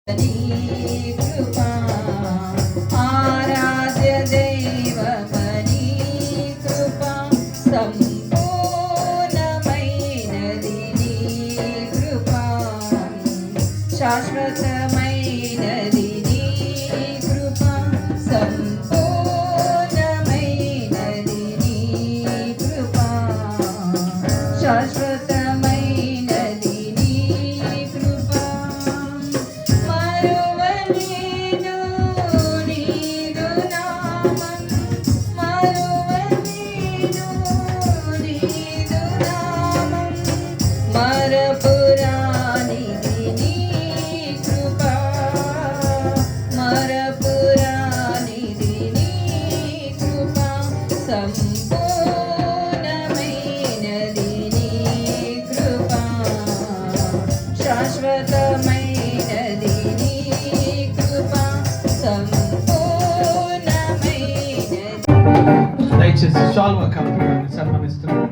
కృపా ఆరాధ్య దైవమని కృపా సంపూర్ణమైనది నీ కృపా శాశ్వతమైనది నీ కృపా సంపూర్ణమైనది నీ కృపా శాశ్వత సంపూర్ణమైనది నీ కృపా శాశ్వతమైనది నీ కృపా సంపూర్ణమైనది. దయచేసి షాల్వా కప్పి సన్మానిస్తున్నాను.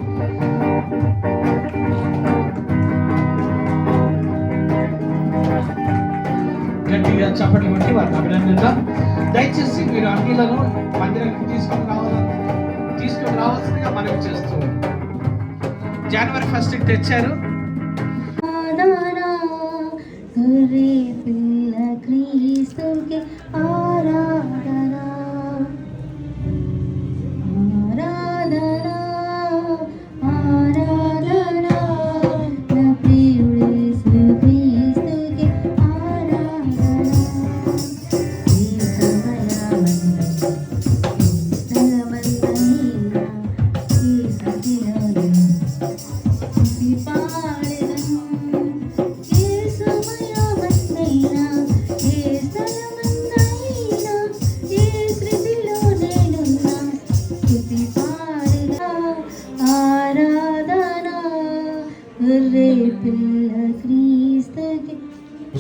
గట్టిగా చప్పట్లు కొట్టి వారిని అభినందిద్దాం. దయచేసి మీరు అన్నిలను మందిరానికి తీసుకొని రావాల్సిందిగా మనవి చేస్తూ జనవరి 1 తెచ్చారు. క్రీస్తుకి ఆరాధనా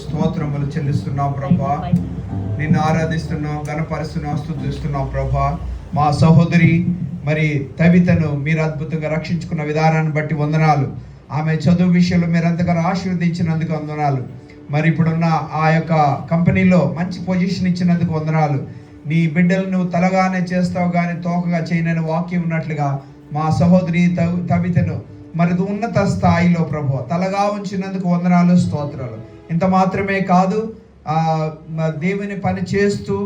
స్తోత్రములు చెల్లిస్తున్నాం ప్రభా, నిన్ను ఆరాధిస్తున్నాం, గణపరుస్తున్నాం, స్తుతిస్తున్నాం ప్రభా. మా సహోదరి మరి తవితను మీరు అద్భుతంగా రక్షించుకున్న విధానాన్ని బట్టి వందనాలు. ఆమె చదువు విషయంలో మీరు ఎంతగానో ఆశీర్వదించినందుకు వందనాలు. మరి ఇప్పుడున్న ఆ యొక్క కంపెనీలో మంచి పొజిషన్ ఇచ్చినందుకు వందనాలు. నీ బిడ్డలు నువ్వు తలగానే చేస్తావు కానీ తోకగా చేయనని వాక్యం ఉన్నట్లుగా మా సహోదరి తవితను మరి ఉన్నత స్థాయిలో ప్రభు తలగా ఉంచినందుకు వందనాలు, స్తోత్రాలు. ఇంత మాత్రమే కాదు, దేవుని పని చేస్తూ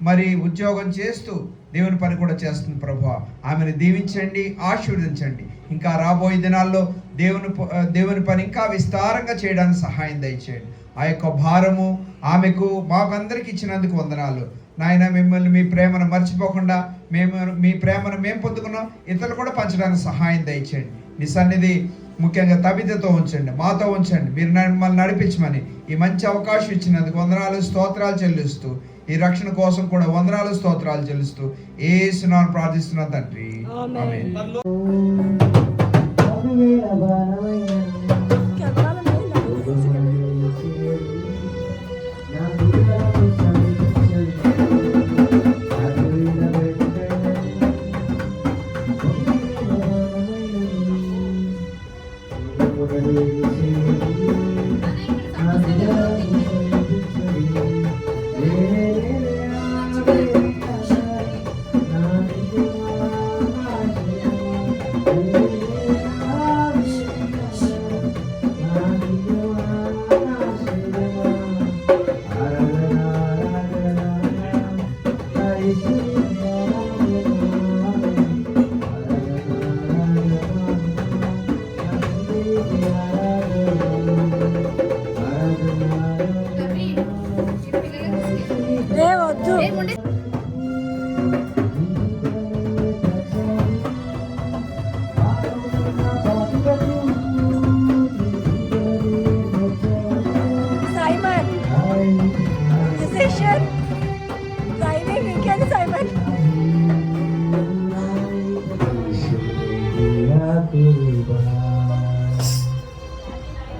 మరి ఉద్యోగం చేస్తూ దేవుని పని కూడా చేస్తుంది ప్రభు. ఆమెను దీవించండి, ఆశీర్వదించండి. ఇంకా రాబోయే దినాల్లో దేవుని పని ఇంకా విస్తారంగా చేయడానికి సహాయం దయచేయండి. ఆ యొక్క భారము ఆమెకు మాకందరికి ఇచ్చినందుకు వందనాలు నాయన. మిమ్మల్ని మీ ప్రేమను మర్చిపోకుండా మీ ప్రేమను మేము పొందుకున్నాం, ఇతరులు కూడా పంచడానికి సహాయం దయచేయండి. నీ సన్నిధి ముఖ్యంగా తబితతో ఉంచండి, మాతో ఉంచండి. మీరు మమ్మల్ని నడిపించమని ఈ మంచి అవకాశం ఇచ్చినందుకు వందనాలు, స్తోత్రాలు చెల్లిస్తూ ఈ రక్షణ కోసం కూడా వందనాలు, స్తోత్రాలు చెల్లిస్తూ యేసునామమున ప్రార్థిస్తున్నా తండ్రి, ఆమేన్.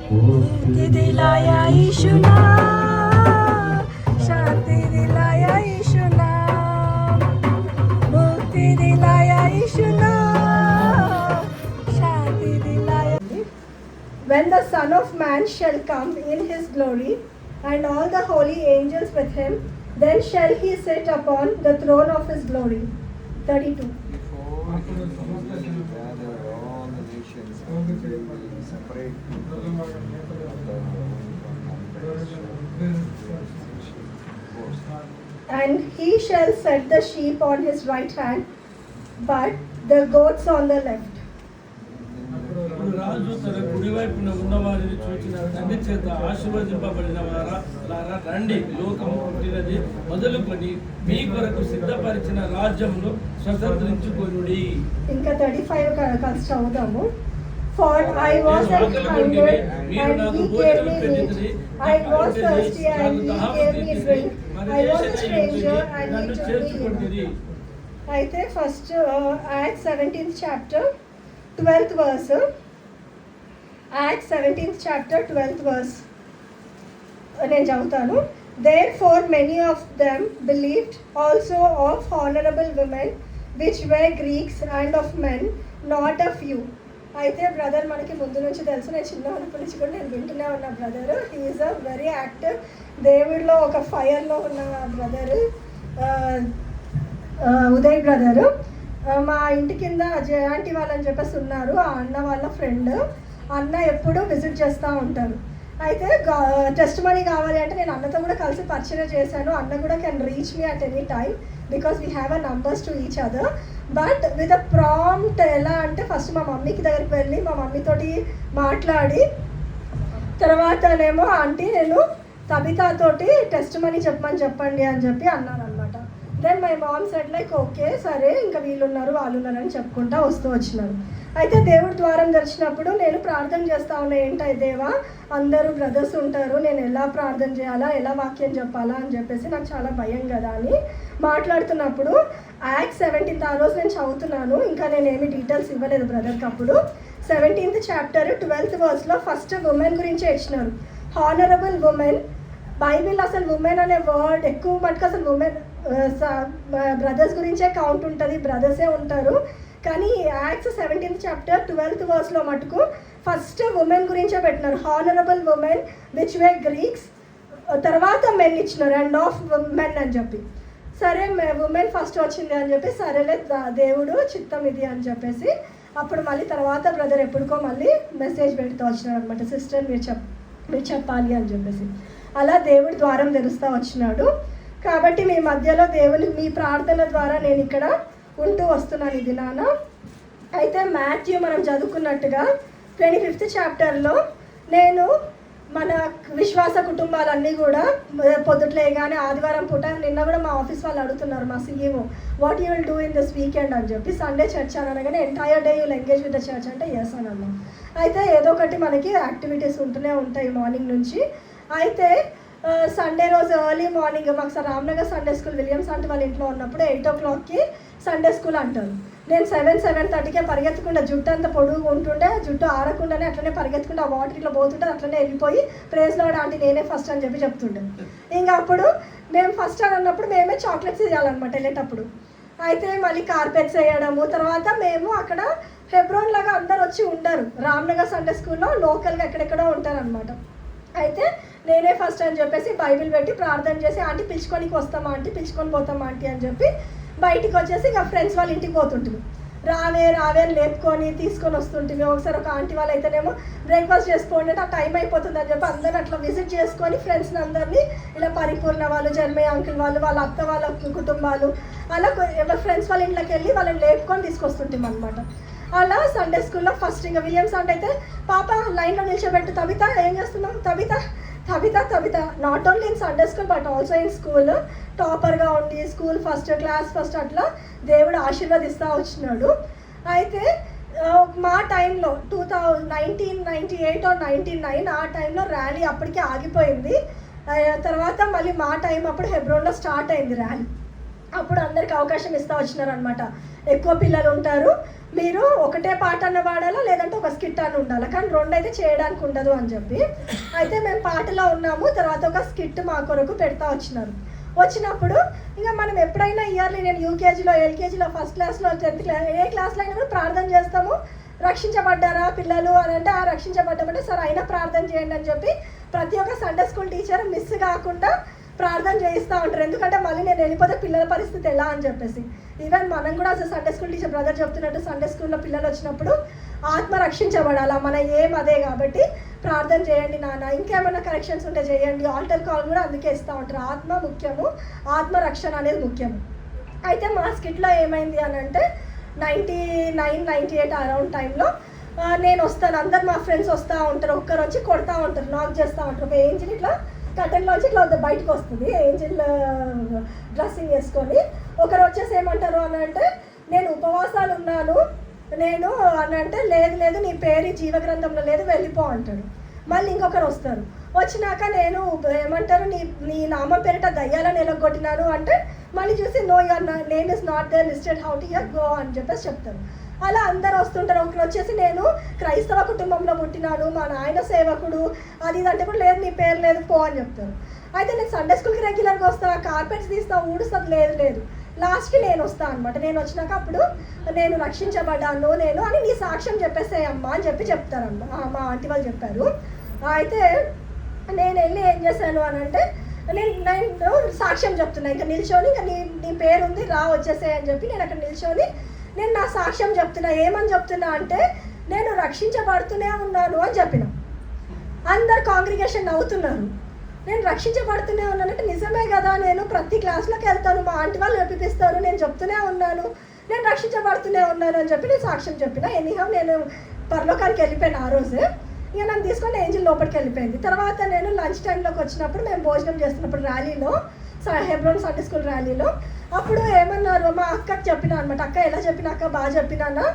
मुक्ति दिलाया यीशु नाम, शांति दिलाया यीशु नाम, मुक्ति दिलाया यीशु नाम, शांति दिलाया. When the Son of Man shall come in his glory and all the holy angels with him. Then shall he sit upon the throne of his glory. 32. And he shall set the sheep on his right hand, but the goats on the left. ఇప్పుడు రాజు తన కుడివైపున ఉన్నవారిని చూచిన తండ్రి చేత ఆశీర్వదింపబడిన వారా రండి, లోకము పుట్టినది మొదలుకొని మీ కొరకు సిద్ధపరిచిన రాజ్యంలో స్వతంత్రించుకొనుడి. ఇంకా 35 కలిసి చదువుతాము. For I was hungry and he gave me meat. I was thirsty and he gave me drink. I was a stranger and he took me in. అయితే first Acts 17th chapter 12th verse. Acts 17th chapter 12th verse నేను చదువుతాను. Therefore many of them believed, also of honorable women which were Greeks, and of men, not a few. అయితే brother మనకి ముందు నుంచి తెలుసు, నేను చిన్నప్పటి నుంచి కూడా నేను వింటూనే ఉన్న brother. He is a very active, దేవుడిలో ఒక ఫైర్లో ఉన్న బ్రదరు ఉదయ్ బ్రదరు. మా ఇంటి కింద జయాంటి వాళ్ళని చెప్పేసి ఉన్నారు, ఆ అన్న వాళ్ళ ఫ్రెండ్. అన్న ఎప్పుడు విజిట్ చేస్తూ ఉంటారు. అయితే టెస్ట్ మనీ కావాలి అంటే నేను అన్నతో కూడా కలిసి పరిచయం చేశాను. అన్న కూడా can reach me at any time because we have a numbers to each other. But with a prompt ఎలా అంటే ఫస్ట్ మా మమ్మీకి దగ్గరికి వెళ్ళి మా మమ్మీతోటి మాట్లాడి తర్వాతనేమో ఆంటీ నేను తబితాతోటి టెస్ట్ మనీ చెప్పండి అని చెప్పి అన్నాను అనమాట. Then my mom said like okay సరే ఇంకా వీళ్ళు ఉన్నారు వాళ్ళు ఉన్నారని చెప్పుకుంటా వస్తూ వచ్చినారు. అయితే దేవుడి ద్వారం తెరిచినప్పుడు నేను ప్రార్థన చేస్తా ఉన్నా, ఏంటై దేవా అందరూ బ్రదర్స్ ఉంటారు, నేను ఎలా ప్రార్థన చేయాలా, ఎలా వాక్యం చెప్పాలా అని చెప్పేసి నాకు చాలా భయం కదా అని మాట్లాడుతున్నప్పుడు Acts 17th ఆ రోజు నేను చదువుతున్నాను, ఇంకా నేనేమి డీటెయిల్స్ ఇవ్వలేదు బ్రదర్కి. అప్పుడు 17th chapter 12th verseలో first women గురించే ఇచ్చినారు, హానరబుల్ ఉమెన్. బైబిల్ అసలు ఉమెన్ అనే వర్డ్ ఎక్కువ మటుకు అసలు ఉమెన్ బ్రదర్స్ గురించే కౌంట్ ఉంటుంది, బ్రదర్సే ఉంటారు. కానీ Acts 17th chapter 12th verseలో మటుకు ఫస్ట్ ఉమెన్ గురించే పెట్టినారు, honourable women which way Greeks. తర్వాత మెన్ ఇచ్చినారు, అండ్ ఆఫ్ మెన్ అని చెప్పి. సరే ఉమెన్ ఫస్ట్ వచ్చింది అని చెప్పి సరేలే దేవుడు చిత్తం ఇది అని చెప్పేసి అప్పుడు మళ్ళీ తర్వాత బ్రదర్ ఎప్పుడుకో మళ్ళీ మెసేజ్ పెడుతూ వచ్చినాడు అనమాట, సిస్టర్ మీరు చెప్పాలి అని చెప్పేసి. అలా దేవుడి ద్వారం తెరుస్తూ వచ్చినాడు. కాబట్టి మీ మధ్యలో దేవుని మీ ప్రార్థన ద్వారా నేను ఇక్కడ ఉంటూ వస్తున్నాను ఇది నాన్న. అయితే మాథ్యూ మనం చదువుకున్నట్టుగా 25th chapterలో నేను మన విశ్వాస కుటుంబాలన్నీ కూడా పొద్దుట్లే కానీ ఆదివారం పూట నిన్న కూడా మా ఆఫీస్ వాళ్ళు అడుగుతున్నారు మా CEO what you will do in this weekend అని చెప్పి. సండే చర్చ్ అని అనగానే entire day you'll engage with the church అంటే ఎస్ అని అన్నాం. అయితే ఏదో ఒకటి మనకి యాక్టివిటీస్ ఉంటూనే ఉంటాయి మార్నింగ్ నుంచి. అయితే సండే రోజు ఎర్లీ మార్నింగ్ మాకు sir Ramnagar Sunday school Williams అంటే వాళ్ళ ఇంట్లో ఉన్నప్పుడు 8 o'clockకి సండే స్కూల్ అంటారు. నేను 7:30కే పరిగెత్తకుండా జుట్టు అంతా పొడుగు ఉంటుండే, జుట్టు ఆరకుండానే అట్లనే పరిగెత్తకుండా ఆ వాటర్ ఇట్లా పోతుంటే అట్లనే వెళ్ళిపోయి ప్రేజ్లో ఆంటీ నేనే ఫస్ట్ అని చెప్పి చెప్తుండే. ఇంకా అప్పుడు మేము ఫస్ట్ అని అన్నప్పుడు మేమే చాక్లెట్స్ ఇవ్వాలన్నమాట వెళ్ళేటప్పుడు. అయితే మళ్ళీ కార్పెట్స్ వేయడము, తర్వాత మేము అక్కడ హెబ్రోన్ లాగా అందరు వచ్చి ఉండరు, రామ్నగర్ సండే స్కూల్లో లోకల్గా ఎక్కడెక్కడో ఉంటారనమాట. అయితే నేనే ఫస్ట్ అని చెప్పేసి బైబిల్ పెట్టి ప్రార్థన చేసి ఆంటీ పిలుచుకోనికి వస్తామా ఆంటీ పిలుచుకొని పోతామా ఆంటీ అని చెప్పి బయటికి వచ్చేసి ఇంకా ఫ్రెండ్స్ వాళ్ళ ఇంటికి పోతుంటుంది. రావే అని లేపుకొని తీసుకొని వస్తుంటుంది. ఒకసారి ఒక ఆంటీ వాళ్ళు అయితేనేమో బ్రేక్ఫాస్ట్ చేసుకోండి అంటే ఆ టైం అయిపోతుంది అని చెప్పి అందరూ అట్లా విజిట్ చేసుకొని ఫ్రెండ్స్ని అందరినీ ఇలా పరిపూర్ణ వాళ్ళు, జన్మయ్య అంకుల్ వాళ్ళు, వాళ్ళ అత్త వాళ్ళ కుటుంబాలు అలా ఎవరి ఫ్రెండ్స్ వాళ్ళ ఇంట్లోకి వెళ్ళి వాళ్ళని లేపుకొని తీసుకొస్తుంటాం అనమాట. అలా సండే స్కూల్లో ఫస్ట్ ఇంకా విలియమ్స్ అంటే అయితే పాప లైన్లో నిల్చోబెట్టు, తబిత ఏం చేస్తున్నాం, Tabitha not only in Sunday school but also in school టాపర్గా ఉండి స్కూల్ ఫస్ట్, క్లాస్ ఫస్ట్ అట్లా దేవుడు ఆశీర్వదిస్తూ వచ్చినాడు. అయితే మా టైంలో 1998 or 1999 ఆ టైంలో ర్యాలీ అప్పటికే ఆగిపోయింది. తర్వాత మళ్ళీ మా టైం అప్పుడు హెబ్రోన్లో స్టార్ట్ అయింది ర్యాలీ. అప్పుడు అందరికి అవకాశం ఇస్తూ వచ్చినారు అనమాట. ఎక్కువ పిల్లలు ఉంటారు, మీరు ఒకటే పాట అన్న పాడాలా లేదంటే ఒక స్కిట్ అని ఉండాలి, కానీ రెండు అయితే చేయడానికి ఉండదు అని చెప్పి. అయితే మేము పాటలో ఉన్నాము, తర్వాత ఒక స్కిట్ మా కొరకు పెడతా వచ్చినప్పుడు ఇంకా మనం ఎప్పుడైనా ఇయర్లీ నేను యూకేజీలో, ఎల్కేజీలో, ఫస్ట్ క్లాస్లో, 10th క్లాస్ ఏ క్లాస్లో అయినా కూడా ప్రార్థన చేస్తాము. రక్షించబడ్డారా పిల్లలు అని అంటే రక్షించబడ్డామంటే సరే అయినా ప్రార్థన చేయండి అని చెప్పి ప్రతి ఒక్క సండే స్కూల్ టీచర్ మిస్ కాకుండా ప్రార్థన చేయిస్తూ ఉంటారు. ఎందుకంటే మళ్ళీ నేను వెళ్ళిపోతే పిల్లల పరిస్థితి ఎలా అని చెప్పేసి. ఈవెన్ మనం కూడా అసలు సండే స్కూల్ టీచర్ బ్రదర్ చెప్తున్నట్టు సండే స్కూల్లో పిల్లలు వచ్చినప్పుడు ఆత్మ రక్షించబడాలా, మన ఏం అదే కాబట్టి ప్రార్థన చేయండి నాన్న, ఇంకేమైనా కరెక్షన్స్ ఉంటే చేయండి. ఆల్టర్ కాల్ కూడా అందుకే ఇస్తూ ఉంటారు. ఆత్మ ముఖ్యము, ఆత్మ రక్షణ అనేది ముఖ్యము. అయితే మా స్కిట్లో ఏమైంది అని అంటే 99-98 అరౌండ్ టైంలో నేను వస్తాను, అందరు మా ఫ్రెండ్స్ వస్తూ ఉంటారు, ఒక్కరు వచ్చి కొడతా ఉంటారు, నాక్ చేస్తూ ఉంటారు. ఒక ఏంజిల్ ఇట్లా కటన్లోంచి ఇట్లా బయటకు వస్తుంది, ఏంజిల్ డ్రెస్సింగ్ వేసుకొని. ఒకరు వచ్చేసి ఏమంటారు అని అంటే నేను ఉపవాసాలు ఉన్నాను నేను అని అంటే, లేదు లేదు నీ పేరు జీవగ్రంథంలో లేదు వెళ్ళిపో అంటాడు. మళ్ళీ ఇంకొకరు వస్తారు, వచ్చినాక నేను ఏమంటారు నీ నామం పేరిట దయ్యాలను ఎలగొట్టినాను అంటే మళ్ళీ చూసి no your name is not there listed how to your go అని చెప్పేసి చెప్తారు. అలా అందరు వస్తుంటారు. ఒకరు వచ్చేసి నేను క్రైస్తవ కుటుంబంలో పుట్టినాను, మా నాయన సేవకుడు అది ఇది అంటే కూడా లేదు నీ పేరు లేదు పో అని చెప్తారు. అయితే నేను సండే స్కూల్కి రెగ్యులర్గా వస్తా, కార్పెట్స్ తీస్తా, ఊడుస్తుంది, లేదు లేదు లాస్ట్కి నేను వస్తాను అనమాట. నేను వచ్చినాక అప్పుడు నేను రక్షించబడ్డాను నేను అని నీ సాక్ష్యం చెప్పేసే అమ్మా అని చెప్తారమ్మ. మా ఆంటీ వాళ్ళు చెప్పారు. అయితే నేను వెళ్ళి ఏం చేశాను అని అంటే నేను సాక్ష్యం చెప్తున్నా, ఇంకా నిల్చొని ఇంకా నీ పేరు ఉంది రా వచ్చేసే అని చెప్పి నేను అక్కడ నిల్చొని నేను నా సాక్ష్యం చెప్తున్నా. ఏమని చెప్తున్నా అంటే నేను రక్షించబడుతూనే ఉన్నాను అని చెప్పిన. అందరు కాంగ్రిగేషన్ నవ్వుతున్నారు. నేను రక్షించబడుతూనే ఉన్నానంటే నిజమే కదా, నేను ప్రతి క్లాస్లోకి వెళ్తాను, మా ఆంటీ వాళ్ళు చెప్పిస్తారు, నేను చెప్తూనే ఉన్నాను, నేను రక్షించబడుతూనే ఉన్నాను అని చెప్పి నేను సాక్ష్యం చెప్పిన. ఎనీహౌ నేను పరలోకానికి వెళ్ళిపోయాను ఆ రోజే. ఇక నన్ను తీసుకొని ఏంజిల్ లోపలికి వెళ్ళిపోయింది. తర్వాత నేను లంచ్ టైంలోకి వచ్చినప్పుడు మేము భోజనం చేస్తున్నప్పుడు ర్యాలీలో, హెబ్రోన్ సండే స్కూల్ ర్యాలీలో, అప్పుడు ఏమన్నారు మా అక్కకి చెప్పినా అనమాట. అక్క ఎలా చెప్పిన అక్క బాగా చెప్పినానా,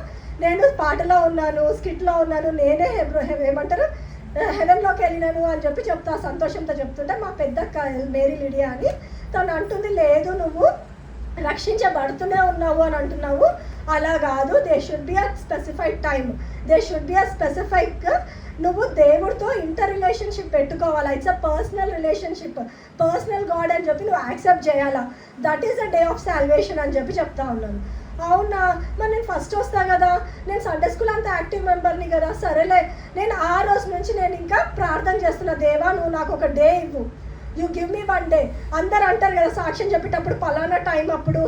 నేను పాటలో ఉన్నాను, స్కిట్లో ఉన్నాను, నేనే ఏమంటారు హెవెన్లోకి వెళ్ళినాను అని చెప్పి చెప్తా సంతోషంతో చెప్తుంటే మా పెద్దక్క మేరీ లిడియా అని తను అంటుంది, లేదు నువ్వు రక్షించబడుతూనే ఉన్నావు అని అంటున్నావు, అలా కాదు, they should be a specified time, they should be a specific, నువ్వు దేవుడితో ఇంటర్ రిలేషన్షిప్ పెట్టుకోవాలా, it's a personal relationship, personal God అని చెప్పి నువ్వు యాక్సెప్ట్ చేయాలా, that is the day of salvation అని చెప్పి చెప్తా ఉన్నాను. అవునా, మరి నేను ఫస్ట్ వస్తా కదా, నేను సండే స్కూల్ అంత యాక్టివ్ మెంబర్ని కదా, సరేలే నేను ఆ రోజు నుంచి నేను ఇంకా ప్రార్థన చేస్తున్నా, దేవా నువ్వు నాకు ఒక డే ఇవ్వు, you give me one day. అందరు అంటారు కదా సాక్ష్యం చెప్పేటప్పుడు పలానా టైం అప్పుడు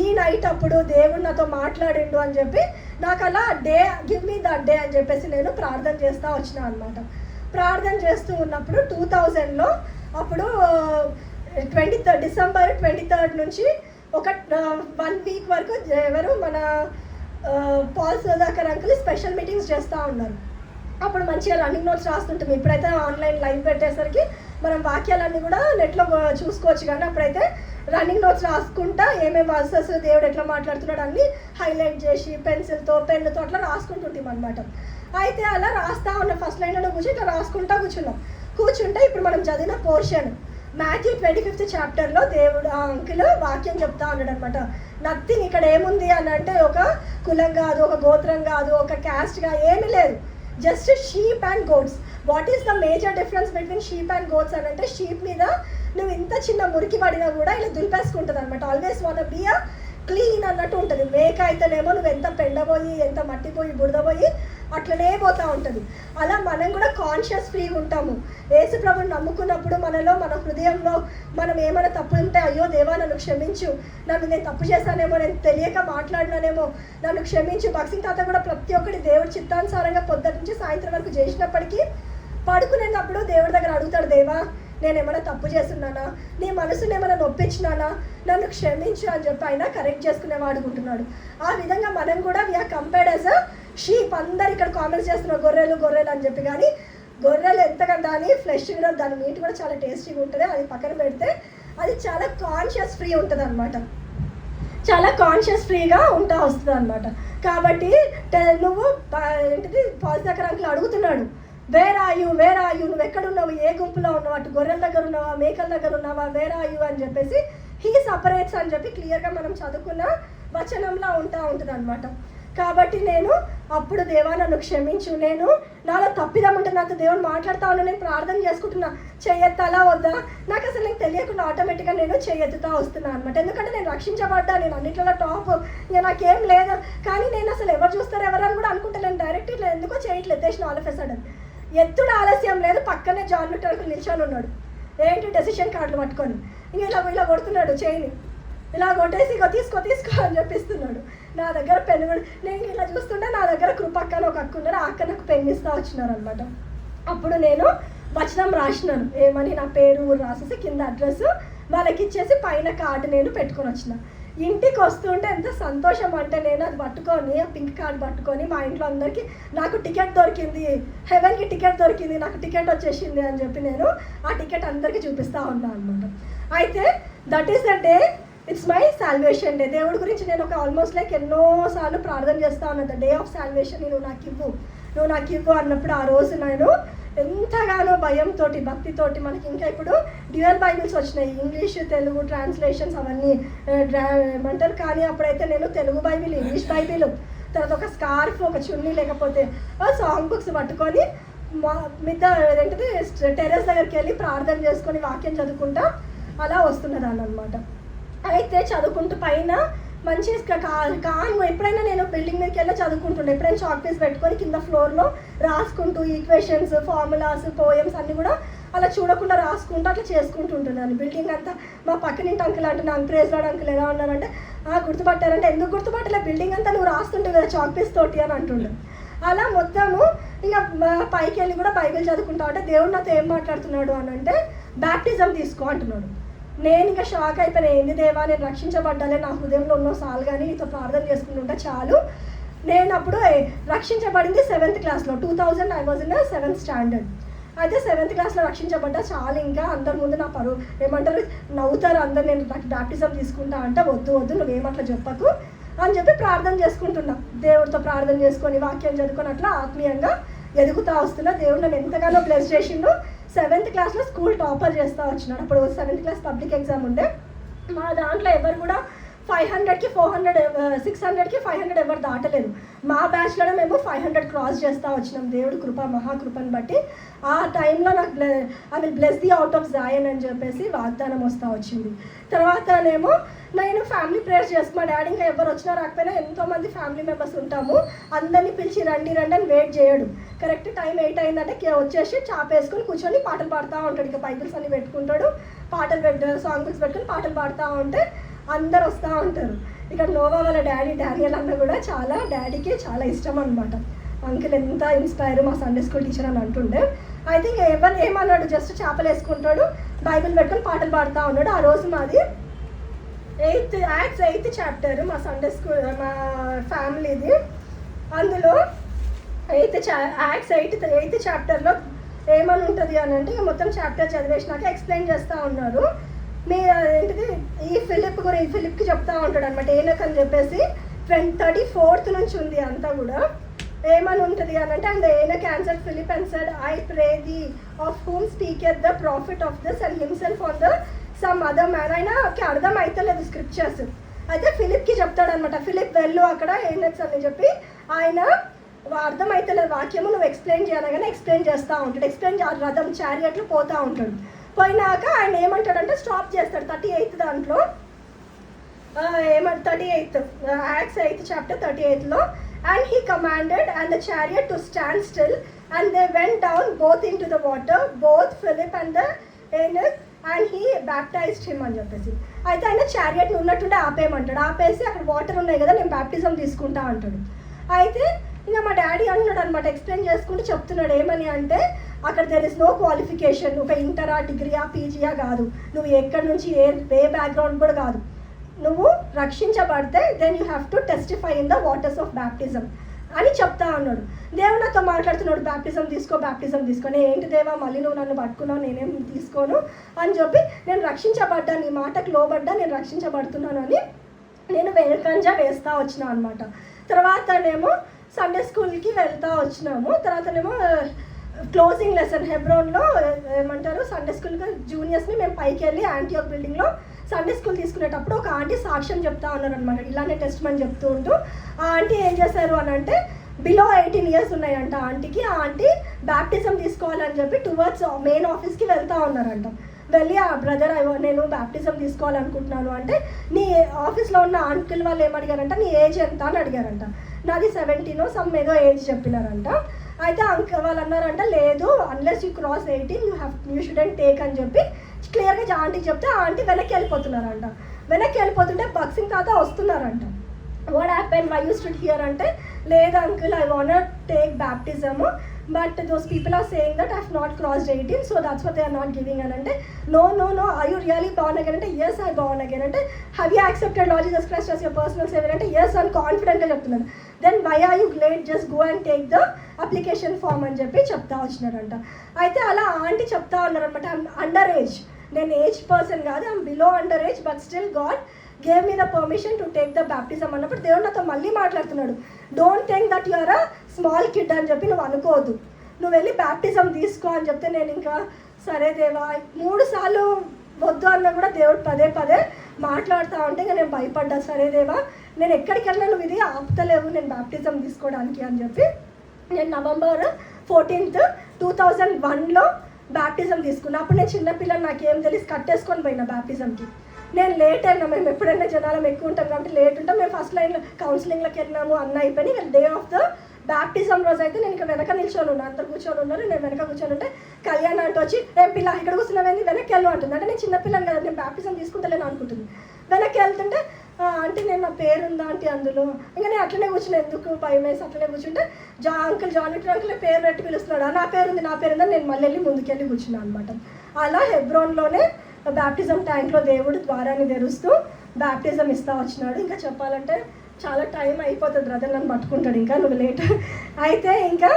ఈ నైట్ అప్పుడు దేవుడు నాతో మాట్లాడిండు అని చెప్పి, నాకు అలా day give me that day అని చెప్పేసి నేను ప్రార్థన చేస్తూ వచ్చిన అనమాట. ప్రార్థన చేస్తూ ఉన్నప్పుడు 2000లో అప్పుడు December 23 నుంచి ఒక 1 వీక్ వరకు ఎవరు మన Paul Sudhakar uncle special meetings చేస్తూ ఉన్నారు. అప్పుడు మంచిగా రన్నింగ్ నోట్స్ రాస్తుంటాం. ఇప్పుడైతే ఆన్లైన్ లైవ్ పెట్టేసరికి మనం వాక్యాలన్నీ కూడా నెట్లో చూసుకోవచ్చు, కానీ అప్పుడైతే రన్నింగ్ నోట్స్ రాసుకుంటా ఏమేమి వర్సెస్ దేవుడు ఎట్లా మాట్లాడుతున్నాడు అన్నీ హైలైట్ చేసి పెన్సిల్తో పెన్నుతో అట్లా రాసుకుంటుంటాం అనమాట. అయితే అలా రాస్తా ఉన్న ఫస్ట్ లైన్లో కూర్చొని ఇట్లా రాసుకుంటా కూర్చుంటే ఇప్పుడు మనం చదివిన పోర్షన్ మాథ్యూ 25th చాప్టర్లో దేవుడు ఆ అంకుల్ వాక్యం చెప్తా ఉన్నాడు అనమాట. నథింగ్ ఇక్కడ ఏముంది అని అంటే ఒక కులం కాదు, ఒక గోత్రం కాదు, ఒక క్యాస్ట్గా ఏమీ లేదు, just sheep and goats. What is the major difference between sheep and goats అని అంటే షీప్ మీద నువ్వు ఇంత చిన్న మురికి పడినా కూడా ఇలా దులిపేసుకుంటుంది అనమాట, always what be a clean అన్నట్టు ఉంటుంది. మేక అయితేనేమో నువ్వు ఎంత పెండబోయి ఎంత మట్టిపోయి బురదపోయి అట్లనే పోతూ ఉంటుంది. అలా మనం కూడా కాన్షియస్ ఫ్రీగా ఉంటాము. యేసు ప్రభుని నమ్ముకున్నప్పుడు మనలో మన హృదయంలో మనం ఏమైనా తప్పు ఉంటే అయ్యో దేవా నన్ను క్షమించు, నేను తప్పు చేశానేమో, నేను తెలియక మాట్లాడినానేమో నన్ను క్షమించు. భక్సింగ్ తాత కూడా ప్రతి ఒక్కటి దేవుడి చిత్తానుసారంగా పొద్దుటి నుంచి సాయంత్రం వరకు చేసినప్పటికీ పడుకునేటప్పుడు దేవుడి దగ్గర అడుగుతాడు, దేవా నేను ఏమైనా తప్పు చేస్తున్నానా, నీ మనసుని ఏమైనా నొప్పించినానా, నన్ను క్షమించు అని చెప్పి ఆయన కరెక్ట్ చేసుకునేవాడుకుంటున్నాడు. ఆ విధంగా మనం కూడా we are compared as a sheep. అందరు ఇక్కడ కామెంట్స్ చేస్తున్నారు గొర్రెలు అని చెప్పి, కానీ గొర్రెలు ఎంతకంటే దాని ఫ్లెష్ కూడా దాని మీట్ కూడా చాలా టేస్టీగా ఉంటుంది. అది పక్కన పెడితే అది చాలా కాన్షియస్ ఫ్రీ ఉంటుంది అనమాట, చాలా కాన్షియస్ ఫ్రీగా వస్తుంది అనమాట. కాబట్టి నువ్వు ఏంటిది పాల్ దగ్గర అంకుల్ అడుగుతున్నాడు, వేర్ ఆర్ యూ నువ్వు ఎక్కడున్నావు, ఏ గుంపులో ఉన్నావు, అటు గొర్రెల దగ్గర ఉన్నావా మేకల దగ్గర ఉన్నావా, వేర్ ఆర్ యూ అని చెప్పేసి హీ సపరేట్స్ అని చెప్పి క్లియర్గా మనం చదువుకున్న వచనంలో ఉంటుంది అనమాట. కాబట్టి నేను అప్పుడు దేవా నన్ను క్షమించు, నేను నాలో తప్పిదం ఉంటే నాతో దేవుడు మాట్లాడుతా ఉన్నా, నేను ప్రార్థన చేసుకుంటున్నా, చెయ్యెత్తాలా వద్దా నాకు అసలు నాకు తెలియకుండా ఆటోమేటిక్గా నేను చెయ్యెత్తుతా వస్తున్నాను అనమాట. ఎందుకంటే నేను రక్షించబడ్డా, నేను అన్నింటిలో టాప్, ఇక నాకేం లేదు, కానీ నేను అసలు ఎవరు చూస్తారు ఎవరని కూడా అనుకుంటలేను, డైరెక్ట్ ఇట్లా ఎందుకో చేయట్లేదు ఎత్తేసిన ఆల్ ఆఫ్ ఎ సడన్. ఎత్తుడు ఆలస్యం లేదు, పక్కనే జాన్ విక్టర్ నిల్చొని ఉన్నాడు. ఏంటి డెసిషన్ కార్డులు పట్టుకొని ఇంక ఇలా కొడుతున్నాడు చేయని, ఇలా కొట్టేసి ఇక తీసుకో అని చెప్పిస్తున్నాడు. నా దగ్గర పెన్ను కూడా, నేను ఇలా చూస్తుంటే నా దగ్గర కృపక్క అని ఒక అక్క ఉన్నారు, ఆ అక్క నాకు పెన్ను ఇస్తూ వచ్చినారు అనమాట. అప్పుడు నేను వచనం రాసినాను, ఏమని నా పేరు ఊరు రాసేసి కింద అడ్రస్ వాళ్ళకి ఇచ్చేసి పైన కార్డు నేను పెట్టుకొని వచ్చిన. ఇంటికి వస్తుంటే ఎంత సంతోషం అంటే నేను అది పట్టుకొని ఆ పింక్ కార్డు పట్టుకొని మా ఇంట్లో అందరికీ నాకు టికెట్ దొరికింది, హెవెన్కి టికెట్ దొరికింది, నాకు టికెట్ వచ్చేసింది అని చెప్పి నేను ఆ టికెట్ అందరికీ చూపిస్తూ ఉన్నాను అనమాట. అయితే that is the day, it's my salvation day. దేవుడి గురించి నేను ఒక ఆల్మోస్ట్ లైక్ ఎన్నోసార్లు ప్రార్థన చేస్తూ ఉన్నాను, ద డే ఆఫ్ సాల్వేషన్, నువ్వు నాకు ఇవ్వు అన్నప్పుడు ఆ రోజు నేను ఎంతగానో భయంతో భక్తితోటి, మనకి ఇంకా ఇప్పుడు డ్యూయల్ బైబిల్స్ వచ్చినాయి, ఇంగ్లీష్ తెలుగు ట్రాన్స్లేషన్స్ అవన్నీ ఏమంటారు, కానీ అప్పుడైతే నేను తెలుగు బైబిల్, ఇంగ్లీష్ బైబిల్, తర్వాత ఒక స్కార్ఫ్, ఒక చున్నీ, లేకపోతే సాంగ్ బుక్స్ పట్టుకొని మిగతా ఏంటిది టెర్రస్ దగ్గరికి వెళ్ళి ప్రార్థన చేసుకొని వాక్యం చదువుకుంటా అలా వస్తున్నదాన్ని అనమాట. అయితే చదువుకుంటూ పైన మంచి ఎప్పుడైనా నేను బిల్డింగ్ మీదకి వెళ్ళి చదువుకుంటుండే, ఎప్పుడైనా చాక్ పీస్ పెట్టుకొని కింద ఫ్లోర్లో రాసుకుంటూ ఈక్వేషన్స్, ఫార్ములాస్, పోయమ్స్ అన్నీ కూడా అలా చూడకుండా రాసుకుంటూ అట్లా చేసుకుంటూ ఉంటున్నాను. బిల్డింగ్ అంతా మా పక్కనింటి అంకుల్ అంటున్నాను, ప్రేజ్ లాడ్ అంకుల్ ఎలా ఉన్నారంటే గుర్తుపట్టారంటే, ఎందుకు గుర్తుపట్టలే, బిల్డింగ్ అంతా నువ్వు రాస్తుంటావు కదా చాక్ పీస్ తోటి అని అంటుండే. అలా మొత్తము ఇంకా పైకి వెళ్ళి కూడా బైబిల్ చదువుకుంటా అంటే దేవుడు నాతో ఏం మాట్లాడుతున్నాడు అని అంటే బ్యాప్టిజం తీసుకో అంటున్నాడు. నేను ఇంకా షాక్ అయిపోయినా, ఏంది దేవా నేను రక్షించబడ్డాలే, నా హృదయంలో ఉన్న సాల్ కానీ నీతో ప్రార్థన చేసుకుంటుంటా చాలు. నేను అప్పుడు రక్షించబడింది 7th క్లాస్లో, 2000 I was in 7th standard. అయితే 7th క్లాస్లో రక్షించబడ్డా చాలు, ఇంకా అందరి ముందు నా పరువు ఏమంటారు నవ్వుతారు అందరు, నేను బ్యాప్టిజం తీసుకుంటా అంటే వద్దు నువ్వేమట్లా చెప్పకు అని చెప్పి ప్రార్థన చేసుకుంటున్నా. దేవుడితో ప్రార్థన చేసుకొని వాక్యం చదువుకొని అట్లా ఆత్మీయంగా ఎదుగుతూ వస్తున్నా. దేవుడు నన్ను ఎంతగానో బ్లెస్ చేసిండు. 7th క్లాస్లో స్కూల్ టాపర్ చేస్తూ వచ్చినాడు. అప్పుడు 7th క్లాస్ పబ్లిక్ ఎగ్జామ్ ఉండే, మా దాంట్లో ఎవరు కూడా 500కి 400 600కి 500 ఎవరు దాటలేదు. మా బ్యాచ్లోనే మేము 500 క్రాస్ చేస్తూ వచ్చినాం. దేవుడు కృప, మహాకృపను బట్టి ఆ టైంలో నాకు I will bless the out of Zion అని చెప్పేసి వాగ్దానం వస్తూ వచ్చింది. తర్వాతనేమో నేను ఫ్యామిలీ ప్రేయర్స్ చేసుకు, మా డాడీ ఇంకా ఎవరు వచ్చినా రాకపోయినా ఎంతోమంది ఫ్యామిలీ మెంబర్స్ ఉంటాము, అందరినీ పిలిచి రండి అని వెయిట్ చేయడు. కరెక్ట్ టైం 8 అయిందంటే వచ్చేసి చాపేసుకొని కూర్చొని పాటలు పాడుతూ ఉంటాడు. ఇక బైబిల్స్ అన్ని పెట్టుకుంటాడు, సాంగ్ బుక్స్ పెట్టుకొని పాటలు పాడుతూ ఉంటే అందరు వస్తూ ఉంటారు. ఇక్కడ నోవా వాళ్ళ డానియల్ అన్న కూడా డాడీకి చాలా ఇష్టం అనమాట. అంకుల్ ఎంత ఇన్స్పైర్, మా సండే స్కూల్ టీచర్ అని అంటుండే. ఐ థింక్ ఎవరు ఏమన్నాడు, జస్ట్ చేపలు వేసుకుంటాడు, బైబిల్ పెట్టుకొని పాటలు పాడుతూ ఉన్నాడు. ఆ రోజు మాది 8th చాప్టర్ మా సండే స్కూల్ మా ఫ్యామిలీది. అందులో 8th చాప్టర్లో ఏమని ఉంటుంది అని అంటే మొత్తం చాప్టర్ చదివేసినాక ఎక్స్ప్లెయిన్ చేస్తూ ఉన్నారు. మీరు ఏంటిది ఈ ఫిలిప్కి చెప్తా ఉంటాడు అనమాట, ఏనక్ అని చెప్పేసి 34th నుంచి ఉంది అంతా కూడా. ఏమని ఉంటుంది అని అంటే, and eunuch answered Philip and said, I pray thee of whom speaketh the prophet of this and himself on the some other man. ఆయనకి అర్థం అయితే లేదు స్క్రిప్చర్స్. అయితే ఫిలిప్కి చెప్తాడనమాట, ఫిలిప్ వెళ్ళు అక్కడ ఏనక్స్ అని చెప్పి, ఆయన అర్థం అయితే లేదు వాక్యము, నువ్వు ఎక్స్ప్లెయిన్ చేయాలగానే ఎక్స్ప్లెయిన్ చేస్తూ ఉంటాడు. రథం చారియట్లు పోతూ ఉంటాడు. పోయినాక ఆయన ఏమంటాడంటే స్టాప్ చేస్తాడు. 38th దాంట్లో 38th Acts 8th chapter 38లో, and he commanded and the chariot to stand still and they went down both into the water, both Philip and the eunuch, and he baptized him అని చెప్పేసి. అయితే ఆయన chariot ఉన్నట్టుండే ఆపేయమంటాడు. ఆపేసి అక్కడ water ఉన్నాయి కదా, నేను baptism తీసుకుంటా అంటాడు. అయితే ఇంకా మా డాడీ అన్నాడు అనమాట, ఎక్స్ప్లెయిన్ చేసుకుంటూ చెప్తున్నాడు. ఏమని అంటే, అక్కడ దెర్ ఇస్ నో క్వాలిఫికేషన్, ఒక ఇంటరా, డిగ్రీయా, పీజీయా కాదు, నువ్వు ఎక్కడి నుంచి ఏ బ్యాక్గ్రౌండ్ కూడా కాదు, నువ్వు రక్షించబడితే then you have to testify in the waters of baptism అని చెప్తా ఉన్నాడు. దేవుడు నాతో మాట్లాడుతున్నాడు, బ్యాప్టిజం తీసుకొని, ఏంటి దేవా మళ్ళీ నువ్వు నన్ను పట్టుకున్నావు, నేనేం తీసుకోను అని చెప్పి, నేను రక్షించబడ్డా, నీ మాటకు లోబడ్డా, నేను రక్షించబడుతున్నాను అని నేను వెనుకంజా వేస్తూ వచ్చినా అనమాట. తర్వాతనేమో సండే స్కూల్కి వెళ్తూ వచ్చినాము. తర్వాతనేమో క్లోజింగ్ లెసన్ హెబ్రోన్లో ఏమంటారు సండే స్కూల్కి జూనియర్స్ని మేము పైకి వెళ్ళి యాంటీయోక్ బిల్డింగ్లో సండే స్కూల్ తీసుకునేటప్పుడు ఒక ఆంటీ సాక్ష్యం చెప్తా ఉన్నారు అనమాట, ఇలానే టెస్ట్ మని చెప్తూ ఉంటూ. ఆ ఆంటీ ఏం చేశారు అని అంటే, బిలో 18 years ఉన్నాయంట ఆంటీకి. ఆ ఆంటీ బ్యాప్టిజం తీసుకోవాలని చెప్పి టువర్డ్స్ మెయిన్ ఆఫీస్కి వెళ్తూ ఉన్నారంట. వెళ్ళి, ఆ బ్రదర్ నేను బ్యాప్టిజం తీసుకోవాలనుకుంటున్నాను అంటే, నీ ఆఫీస్లో ఉన్న అంకుల్ వాళ్ళు ఏమడిగారంట, నీ ఏజ్ ఎంత అని అడిగారంట. నాది 17 సమ్ ఏదో ఏజ్ చెప్పినారంట. అయితే అంకుల్ వాళ్ళు అన్నారంట, లేదు unless you cross 18 you shouldn't take అని చెప్పి క్లియర్గా ఆంటీకి చెప్తే ఆ ఆంటీ వెనక్కి వెళ్ళిపోతున్నారంట. వెనక్కి వెళ్ళిపోతుంటే బక్సింగ్ తాత వస్తున్నారంట. What happen, why you stood here అంటే, లేదు uncle I want take baptism but those people are saying that I have not crossed 18 so that's what they are not giving అని అంటే, no are you really born again అంటే, yes I born again అంటే, have you accepted Lord Jesus Christ as your personal saviour అంటే, yes అని కాన్ఫిడెంట్గా చెప్తున్నాను. Then why are you late, just go and take the application form అని చెప్పి చెప్తా వచ్చినారంట. అయితే అలా ఆంటీ చెప్తా ఉన్నారనమాట, అండర్ ఏజ్, నేను ఏజ్ పర్సన్ కాదు, I'm below under age but still God gave me the permission to take the baptism అన్నప్పుడు దేవుడు నాతో మళ్ళీ మాట్లాడుతున్నాడు, don't think that you are a small kid అని చెప్పి నువ్వు అనుకోవద్దు, నువ్వు వెళ్ళి బ్యాప్టిజం తీసుకో అని చెప్తే నేను ఇంకా సరే దేవా 3 సార్లు వద్దు అన్నా కూడా దేవుడు పదే మాట్లాడుతూ ఉంటే ఇంకా నేను భయపడ్డా, సరే దేవా నేను ఎక్కడికి వెళ్ళినా నువ్వు ఇది ఆపుతలేవు నేను బ్యాప్టిజం తీసుకోవడానికి అని చెప్పి నేను November 14th 2001లో బ్యాప్టిజం తీసుకున్నా. అప్పుడు నేను చిన్నపిల్లలు నాకేం తెలిసి కట్టేసుకొని పోయినా బ్యాప్టిజంకి. నేను లేట్ అయినా, మేము ఎప్పుడైనా జనాలం ఎక్కువ ఉంటాం కాబట్టి లేట్ ఉంటాం. మేము ఫస్ట్ లైన్లో కౌన్సిలింగ్లోకి వెళ్ళినాము అన్న అయిపోయి డే ఆఫ్ ద బ్యాప్టిజం రోజు అయితే నేను ఇంకా వెనక నిల్చొని ఉన్నా, అందరు కూర్చొని ఉన్నారు, నేను వెనక కూర్చొని ఉంటే కళ్యాణ్ అంటే వచ్చి ఏం పిల్ల ఇక్కడ కూర్చున్నావేంది వెనక్కి వెళ్ళు అంటుంది. అంటే నేను చిన్నపిల్లని కదా, నేను బ్యాప్టిజం తీసుకుంటలేను అనుకుంటుంది. వెనక్కి వెళ్తుంటే అంటే నేను నా పేరు ఉందా అంటే అందులో ఇంకా నేను అట్లనే కూర్చున్నా, ఎందుకు భయం వేసి అట్లనే కూర్చుంటే అంకుల్ జాన్ విక్టర్ అంకుల్ పేరు పెట్టి పిలుస్తున్నాడు, నా పేరు ఉందని నేను మళ్ళీ వెళ్ళి ముందుకెళ్ళి కూర్చున్నాను అనమాట. అలా హెబ్రోన్లోనే బ్యాప్టిజం ట్యాంక్లో దేవుడు ద్వారాన్ని తెరుస్తూ బ్యాప్టిజం ఇస్తూ వచ్చినాడు. ఇంకా చెప్పాలంటే చాలా టైం అయిపోతుంది, బ్రదర్ నన్ను పట్టుకుంటాడు ఇంకా నువ్వు లేట్. అయితే ఇంకా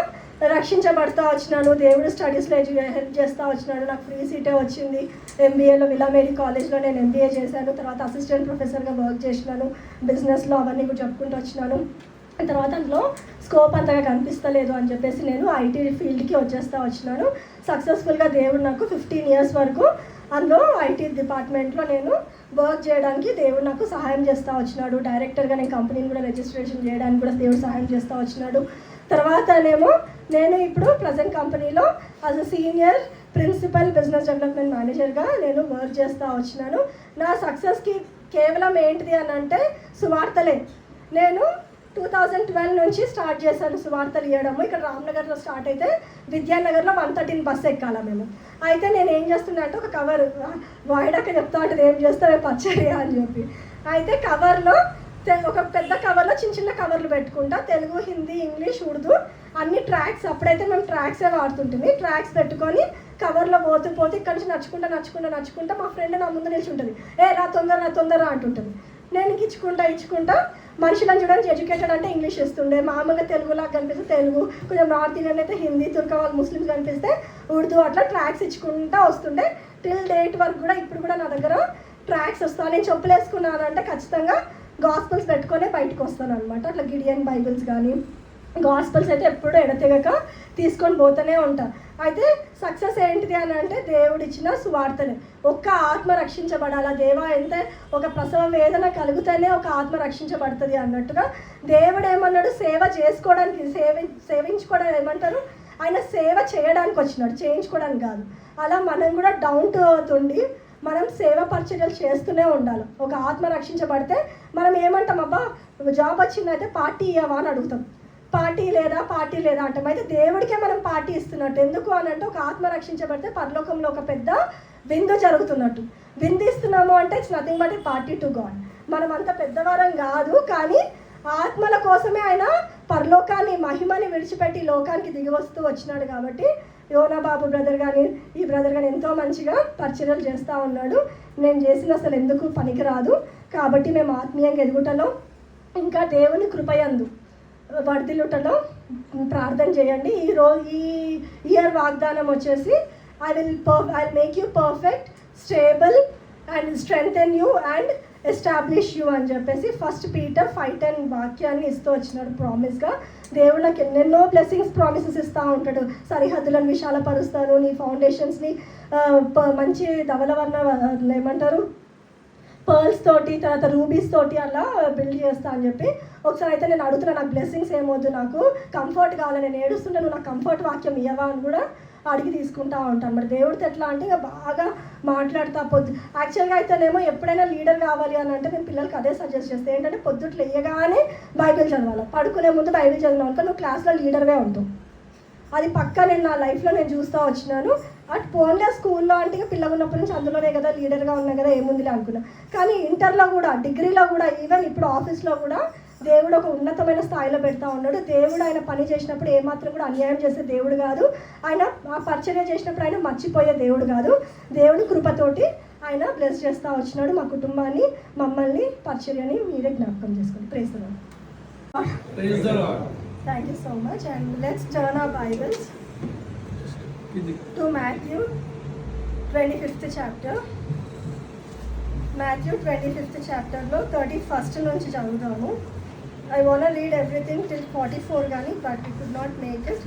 రక్షించబడుతూ వచ్చినాను, దేవుడు స్టడీస్లో హెల్ప్ చేస్తూ వచ్చినాడు. నాకు ఫ్రీ సీటే వచ్చింది. ఎంబీఏలో విలామేరీ కాలేజ్లో నేను ఎంబీఏ చేశాను. తర్వాత అసిస్టెంట్ ప్రొఫెసర్గా వర్క్ చేసినాను, బిజినెస్లో అవన్నీ కూడా చెప్పుకుంటూ వచ్చినాను. తర్వాత అందులో స్కోప్ అంతగా కనిపిస్తలేదు అని చెప్పేసి నేను ఐటీ ఫీల్డ్కి వచ్చేస్తూ వచ్చినాను. సక్సెస్ఫుల్గా దేవుడు నాకు 15 years వరకు అందులో ఐటీ డిపార్ట్మెంట్లో నేను వర్క్ చేయడానికి దేవుడు నాకు సహాయం చేస్తూ వచ్చినాడు. డైరెక్టర్గా నేను కంపెనీని కూడా రిజిస్ట్రేషన్ చేయడానికి కూడా దేవుడు సహాయం చేస్తూ వచ్చినాడు. తర్వాతనేమో నేను ఇప్పుడు ప్రజెంట్ కంపెనీలో as a senior principal business development మేనేజర్గా నేను వర్క్ చేస్తూ వచ్చినాను. నా సక్సెస్కి కేవలం ఏంటిది అని అంటే సువార్తలే. నేను 2012 నుంచి స్టార్ట్ చేశాను సువార్తలు ఇవ్వడము. ఇక్కడ రామ్నగర్లో స్టార్ట్ అయితే విద్యానగర్లో 113 బస్సు ఎక్కాలా మేము. అయితే నేను ఏం చేస్తున్నా అంటే ఒక కవర్ వాయిడాక చెప్తా ఉంటుంది ఏం చేస్తావే పచ్చడి అని చెప్పి. అయితే కవర్లో ఒక పెద్ద కవర్లో చిన్న కవర్లు పెట్టుకుంటా, తెలుగు, హిందీ, ఇంగ్లీష్, ఉర్దూ అన్ని ట్రాక్స్. అప్పుడైతే మేము ట్రాక్సే వాడుతుంటుంది. ట్రాక్స్ పెట్టుకొని కవర్లో పోతూ ఇక్కడ నుంచి నడుచుకుంటా మా ఫ్రెండ్ నా ముందు నిల్చుంటుంది, రా తొందర అంటుంటుంది. నేను ఇచ్చుకుంటా మనుషులను చూడడానికి ఎడ్యుకేటెడ్ అంటే ఇంగ్లీష్ ఇస్తుండే, మామూలుగా తెలుగులాగా కనిపిస్తే తెలుగు, కొంచెం నార్త్ ఇండియన్ అయితే హిందీ, తుర్క వాళ్ళు ముస్లిమ్స్ కనిపిస్తే ఉర్దూ, అట్లా ట్రాక్స్ ఇచ్చుకుంటా వస్తుండే. టిల్ డేట్ వరకు కూడా ఇప్పుడు కూడా నా దగ్గర ట్రాక్స్ వస్తాను. నేను చెప్పులు వేసుకున్నానంటే ఖచ్చితంగా గాస్పల్స్ పెట్టుకొని బయటకు వస్తాను అనమాట. అట్లా గిడియన్ బైబిల్స్ కానీ గాస్పల్స్ అయితే ఎప్పుడూ ఎడతెగక తీసుకొని పోతూనే ఉంటాను. అయితే సక్సెస్ ఏంటిది అని అంటే దేవుడు ఇచ్చిన సువార్తనే. ఒక్క ఆత్మ రక్షించబడాలా, దేవా ఎంత ఒక ప్రసవ వేదన కలిగితేనే ఒక ఆత్మ రక్షించబడుతుంది అన్నట్టుగా దేవుడు ఏమన్నాడు, సేవ చేసుకోవడానికి సేవించుకోవడం ఏమంటారు, ఆయన సేవ చేయడానికి వచ్చినాడు, చేయించుకోవడానికి కాదు. అలా మనం కూడా డౌన్ టు ఎర్త్ ఉండి మనం సేవ పరిచర్యలు చేస్తూనే ఉండాలి. ఒక ఆత్మ రక్షించబడితే మనం ఏమంటాం, అబ్బా జాబ్ వచ్చిందైతే పార్టీ ఇవ్వవా అని అడుగుతాం, పార్టీ లేదా అంటాం. అయితే దేవుడికే మనం పార్టీ ఇస్తున్నట్టు. ఎందుకు అని అంటే ఒక ఆత్మ రక్షించబడితే పరలోకంలో ఒక పెద్ద విందు జరుగుతున్నట్టు. విందు ఇస్తున్నాము అంటే it's nothing but A party to God. మనం అంత పెద్దవారం కాదు, కానీ ఆత్మల కోసమే ఆయన పరలోకాన్ని మహిమని విడిచిపెట్టి లోకానికి దిగి వస్తూ వచ్చినాడు. కాబట్టి యోనా బాబు బ్రదర్ కానీ ఈ బ్రదర్ కానీ ఎంతో మంచిగా పరిచర్యలు చేస్తూ ఉన్నాడు. నేను చేసిన అసలు ఎందుకు పనికిరాదు. కాబట్టి మేము ఆత్మీయంగా ఎదుగుటలో ఇంకా దేవుని కృపయందు వర్ధిల్లుటలో ప్రార్థన చేయండి. ఈ ఇయర్ వాగ్దానం వచ్చేసి I will make you perfect, stable and strengthen you and establish you అని చెప్పేసి 1 Peter 5:10 వాక్యాన్ని ఇస్తూ వచ్చినాడు ప్రామిస్గా. దేవుడు నాకు ఎన్నెన్నో బ్లెస్సింగ్స్ ప్రామిసెస్ ఇస్తూ ఉంటాడు. సరిహద్దులను విశాలపరుస్తాను, నీ ఫౌండేషన్స్ని మంచి ధవలవర్ణ ఏమంటారు పర్ల్స్ తోటి, తర్వాత రూబీస్ తోటి అలా బిల్డ్ చేస్తా అని చెప్పి. ఒకసారి అయితే నేను అడుగుతున్నా, నాకు బ్లెస్సింగ్స్ ఏమొద్దు, నాకు కంఫర్ట్ కావాలి, నేను ఏడుస్తుంటే నువ్వు నాకు కంఫర్ట్ వాక్యం ఇవ్వవా అని కూడా అడిగి తీసుకుంటా ఉంటాను. మరి దేవుడితో ఎట్లా అంటే ఇక బాగా మాట్లాడుతూ యాక్చువల్గా అయితేనేమో ఎప్పుడైనా లీడర్ కావాలి అని అంటే నేను పిల్లలకి అదే సజెస్ట్ చేస్తాను, ఏంటంటే పొద్దుట్లు వేయగానే బైబిల్ చదవాలి, పడుకునే ముందు బైబిల్ చదివినావు అనుకో నువ్వు క్లాస్లో లీడర్గా ఉంటావు. అది పక్కా నేను నా లైఫ్లో నేను చూస్తూ వచ్చినాను. అటు పోన్లే స్కూల్లో అంటే పిల్లగా ఉన్నప్పటి నుంచి అందులోనే కదా లీడర్గా ఉన్నా కదా ఏముందిలే అనుకున్నా. కానీ ఇంటర్లో కూడా, డిగ్రీలో కూడా, ఈవెన్ ఇప్పుడు ఆఫీస్లో కూడా దేవుడు ఒక ఉన్నతమైన స్థాయిలో పెడతా ఉన్నాడు. దేవుడు ఆయన పని చేసినప్పుడు ఏమాత్రం కూడా అన్యాయం చేసే దేవుడు కాదు. ఆయన ఆ పరిచర్య చేసినప్పుడు ఆయన మర్చిపోయే దేవుడు కాదు. దేవుడు కృపతోటి ఆయన బ్లెస్ చేస్తూ వచ్చినాడు మా కుటుంబాన్ని, మమ్మల్ని, పరిచర్యని మీరే జ్ఞాపకం చేసుకోండి. Praise the Lord. Praise the Lord. Thank you so much, and let's turn our Bibles to Matthew 25th chapter. Matthew 25th chapter లో 31st నుంచి చదువుతాము. I want to read everything till 44 కానీ, but we could not make it.